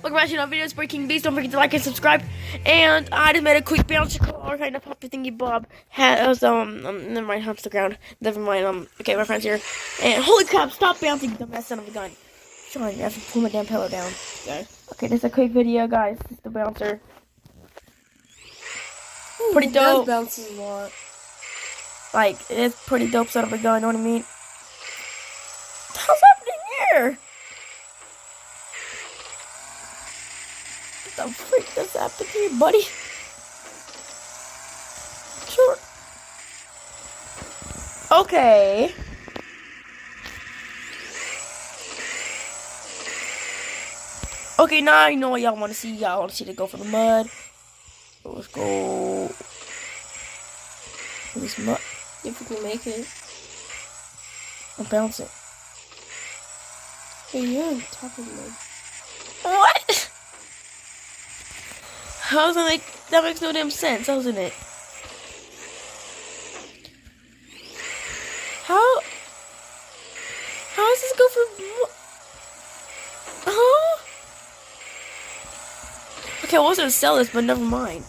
welcome back to another video. It's Breaking Beast. Don't forget to like and subscribe. And I just made a quick bouncer car, kind of poppy thingy bob. Never mind, hamster ground. Never mind, okay, my friend's here. And holy crap, stop bouncing, dumbass son of a gun. Sean, I have to pull my damn pillow down. Okay, this is a quick video, guys. This is the bouncer. Ooh, pretty dope. It bounces a lot. Like, it's pretty dope son of a gun, you know what I mean? What's happening here? What the freak does happen here, buddy? Sure. Okay. Okay, now I know what y'all want to see. Y'all want to see to go for the mud. So let's go for this mud. If we can make it. I'm bouncing. Hey, you're on top of me. What? How's it like? That makes no damn sense, doesn't it? How does this go for? Huh? Okay, I was gonna sell this, but never mind.